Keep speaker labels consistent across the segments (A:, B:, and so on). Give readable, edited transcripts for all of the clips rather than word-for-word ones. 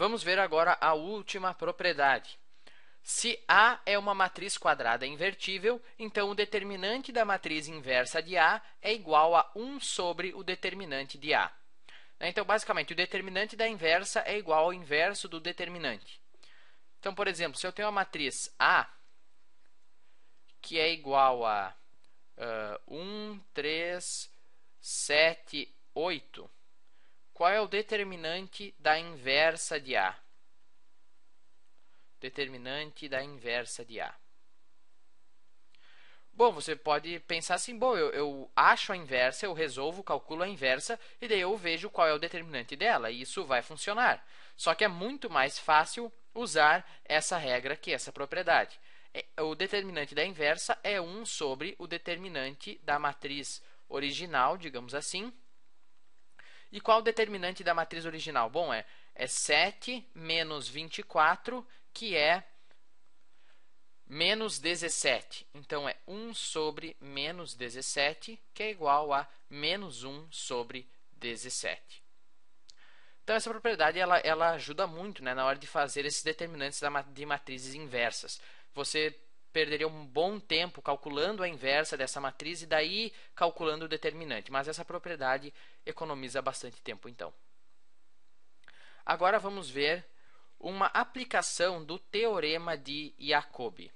A: Vamos ver agora a última propriedade. Se A é uma matriz quadrada invertível, então o determinante da matriz inversa de A é igual a 1 sobre o determinante de A. Então, basicamente, o determinante da inversa é igual ao inverso do determinante. Então, por exemplo, se eu tenho a matriz A, que é igual a 1, 3, 7, 8, qual é o determinante da inversa de A? Determinante da inversa de A. Bom, você pode pensar assim, bom, eu acho a inversa, eu resolvo, calculo a inversa, e daí eu vejo qual é o determinante dela, e isso vai funcionar. Só que é muito mais fácil usar essa regra aqui, essa propriedade. O determinante da inversa é 1 sobre o determinante da matriz original, digamos assim. E qual o determinante da matriz original? Bom, é 7 menos 24, que é menos 17. Então, é 1 sobre menos 17, que é igual a menos 1 sobre 17. Então, essa propriedade ela ajuda muito, né, na hora de fazer esses determinantes de matrizes inversas. Você perderia um bom tempo calculando a inversa dessa matriz e daí calculando o determinante. Mas essa propriedade economiza bastante tempo, então. Agora, vamos ver uma aplicação do teorema de Jacobi.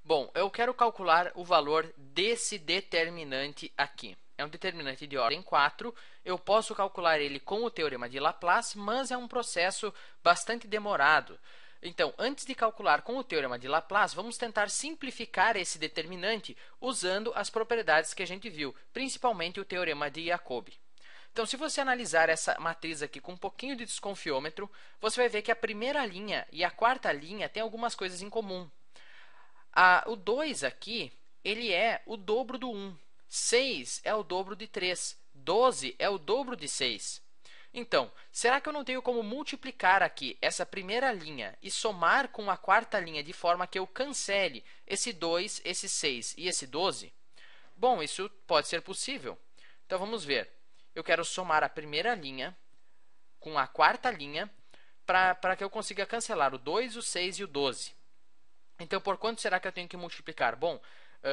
A: Bom, eu quero calcular o valor desse determinante aqui. É um determinante de ordem 4. Eu posso calcular ele com o teorema de Laplace, mas é um processo bastante demorado. Então, antes de calcular com o teorema de Laplace, vamos tentar simplificar esse determinante usando as propriedades que a gente viu, principalmente o teorema de Jacobi. Então, se você analisar essa matriz aqui com um pouquinho de desconfiômetro, você vai ver que a primeira linha e a quarta linha têm algumas coisas em comum. O 2 aqui, ele é o dobro do 1. 6 é o dobro de 3. 12 é o dobro de 6. Então, será que eu não tenho como multiplicar aqui essa primeira linha e somar com a quarta linha de forma que eu cancele esse 2, esse 6 e esse 12? Bom, isso pode ser possível. Então, vamos ver. Eu quero somar a primeira linha com a quarta linha para que eu consiga cancelar o 2, o 6 e o 12. Então, por quanto será que eu tenho que multiplicar? Bom,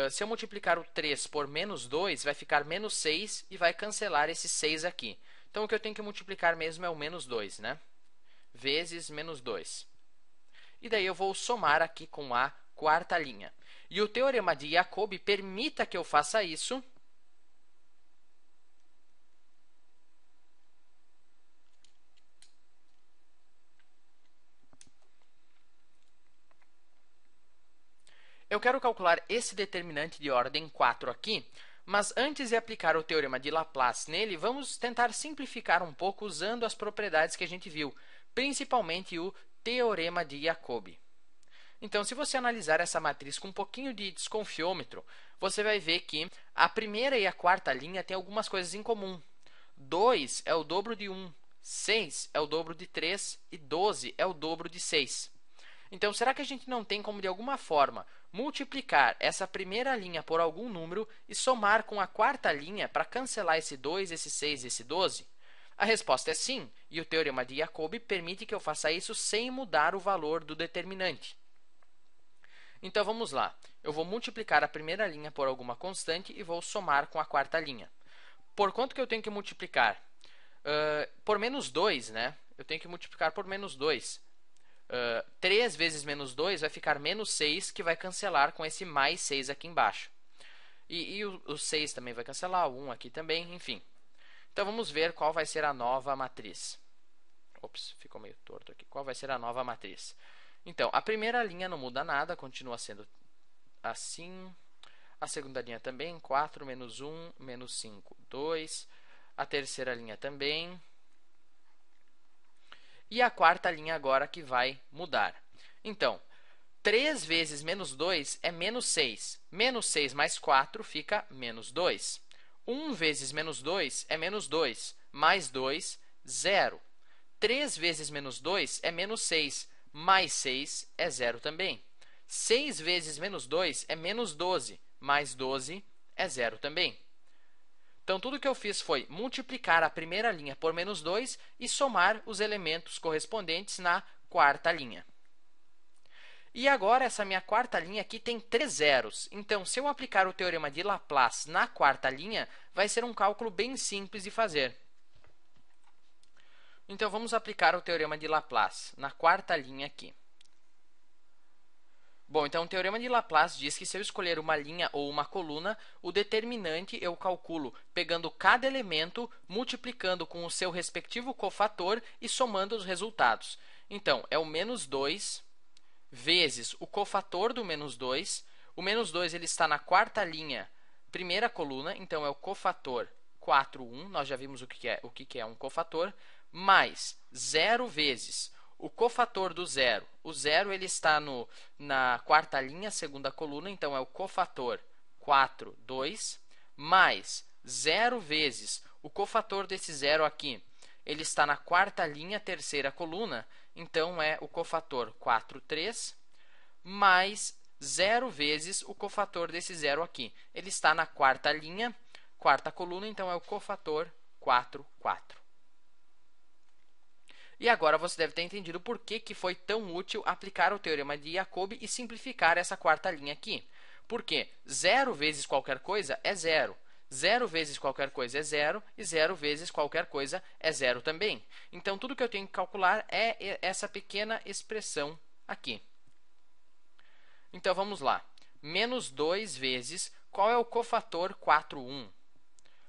A: se eu multiplicar o 3 por menos 2, vai ficar menos 6 e vai cancelar esse 6 aqui. Então, o que eu tenho que multiplicar mesmo é o menos 2, né? Vezes menos 2. E daí eu vou somar aqui com a quarta linha. E o teorema de Jacobi permita que eu faça isso. Eu quero calcular esse determinante de ordem 4 aqui, mas antes de aplicar o teorema de Laplace nele, vamos tentar simplificar um pouco usando as propriedades que a gente viu, principalmente o teorema de Jacobi. Então, se você analisar essa matriz com um pouquinho de desconfiômetro, você vai ver que a primeira e a quarta linha têm algumas coisas em comum. 2 é o dobro de 1, 6 é o dobro de 3 e 12 é o dobro de 6. Então, será que a gente não tem como, de alguma forma, multiplicar essa primeira linha por algum número e somar com a quarta linha para cancelar esse 2, esse 6 e esse 12? A resposta é sim, e o teorema de Jacobi permite que eu faça isso sem mudar o valor do determinante. Então, vamos lá. Eu vou multiplicar a primeira linha por alguma constante e vou somar com a quarta linha. Por quanto que eu tenho que multiplicar? Por menos 2, né? Eu tenho que multiplicar por menos 2. 3 vezes menos 2 vai ficar menos 6, que vai cancelar com esse mais 6 aqui embaixo. E o 6 também vai cancelar, o 1 aqui também, enfim. Então, vamos ver qual vai ser a nova matriz. Ops, ficou meio torto aqui. Qual vai ser a nova matriz? Então, a primeira linha não muda nada, continua sendo assim. A segunda linha também, 4 menos 1, menos 5, 2. A terceira linha também. E a quarta linha agora que vai mudar. Então, 3 vezes menos 2 é menos 6. Menos 6 mais 4 fica menos 2. 1 vezes menos 2 é menos 2. Mais 2, 0. 3 vezes menos 2 é menos 6. Mais 6 é 0 também. 6 vezes menos 2 é menos 12. Mais 12 é 0 também. Então, tudo que eu fiz foi multiplicar a primeira linha por menos 2 e somar os elementos correspondentes na quarta linha. E agora, essa minha quarta linha aqui tem 3 zeros. Então, se eu aplicar o teorema de Laplace na quarta linha, vai ser um cálculo bem simples de fazer. Então, vamos aplicar o teorema de Laplace na quarta linha aqui. Bom, então o teorema de Laplace diz que se eu escolher uma linha ou uma coluna, o determinante eu calculo pegando cada elemento, multiplicando com o seu respectivo cofator e somando os resultados. Então, é o menos 2 vezes o cofator do menos 2. O menos 2 ele está na quarta linha, primeira coluna, então é o cofator 4, 1. Nós já vimos o que é um cofator, mais 0 vezes o cofator do zero. O zero ele está na quarta linha, segunda coluna, então é o cofator 4, 2, mais 0 vezes o cofator desse zero aqui. Ele está na quarta linha, terceira coluna, então é o cofator 4, 3, mais 0 vezes o cofator desse zero aqui. Ele está na quarta linha, quarta coluna, então é o cofator 4, 4. E agora você deve ter entendido por que foi tão útil aplicar o teorema de Jacobi e simplificar essa quarta linha aqui. Porque 0 vezes qualquer coisa é 0. 0 vezes qualquer coisa é 0 e 0 vezes qualquer coisa é 0 também. Então, tudo que eu tenho que calcular é essa pequena expressão aqui. Então, vamos lá. Menos 2 vezes, qual é o cofator 4, 1?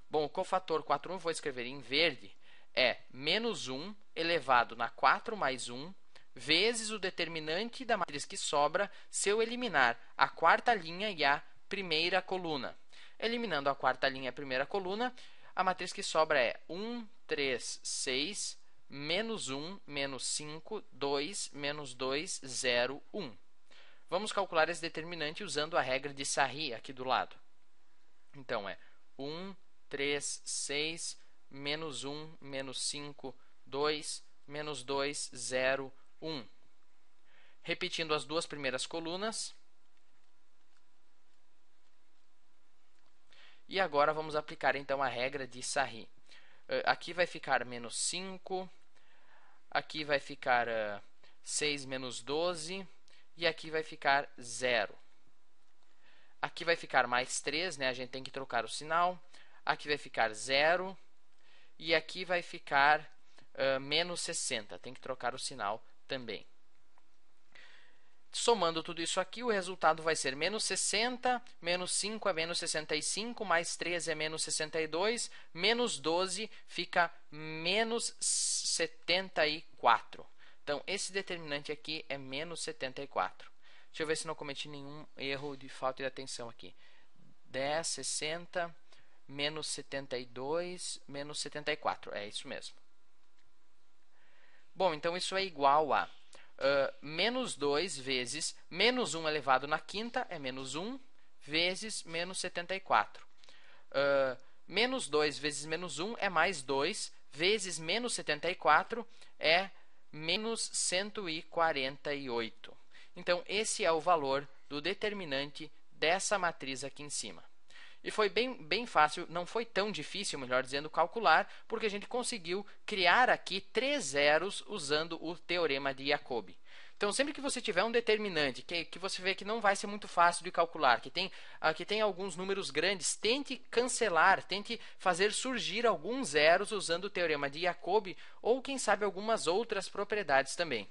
A: Bom, o cofator 4, 1, vou escrever em verde, é menos 1 elevado na 4 mais 1 vezes o determinante da matriz que sobra se eu eliminar a quarta linha e a primeira coluna. Eliminando a quarta linha e a primeira coluna, a matriz que sobra é 1, 3, 6, menos 1, menos 5, 2, menos 2, 0, 1. Vamos calcular esse determinante usando a regra de Sarri aqui do lado. Então, é 1, 3, 6, menos 1, menos 5, 2, menos 2, 0, 1. Repetindo as duas primeiras colunas. E agora vamos aplicar, então, a regra de Sarri. Aqui vai ficar menos 5, aqui vai ficar 6 menos 12, e aqui vai ficar 0. Aqui vai ficar mais 3, né? A gente tem que trocar o sinal. Aqui vai ficar 0, e aqui vai ficar menos 60. Tem que trocar o sinal também. Somando tudo isso aqui, o resultado vai ser menos 60, menos 5 é menos 65, mais 3 é menos 62, menos 12 fica menos 74. Então, esse determinante aqui é menos 74. Deixa eu ver se não cometi nenhum erro de falta de atenção aqui. 10, 60, menos 72, menos 74. É isso mesmo. Bom, então isso é igual a menos 2 vezes menos 1 elevado na quinta, é menos 1, vezes menos 74. Menos 2 vezes menos 1 é mais 2, vezes menos 74 é menos 148. Então, esse é o valor do determinante dessa matriz aqui em cima. E foi bem fácil, não foi tão difícil, melhor dizendo, calcular, porque a gente conseguiu criar aqui 3 zeros usando o teorema de Jacobi. Então, sempre que você tiver um determinante que você vê que não vai ser muito fácil de calcular, que tem alguns números grandes, tente cancelar, tente fazer surgir alguns zeros usando o teorema de Jacobi ou, quem sabe, algumas outras propriedades também.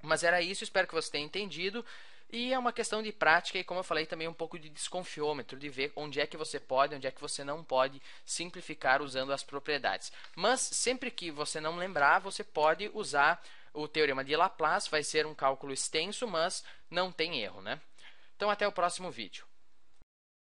A: Mas era isso, espero que você tenha entendido. E é uma questão de prática e, como eu falei, também um pouco de desconfiômetro, de ver onde é que você pode, onde é que você não pode simplificar usando as propriedades. Mas, sempre que você não lembrar, você pode usar o teorema de Laplace. Vai ser um cálculo extenso, mas não tem erro, né? Então, até o próximo vídeo.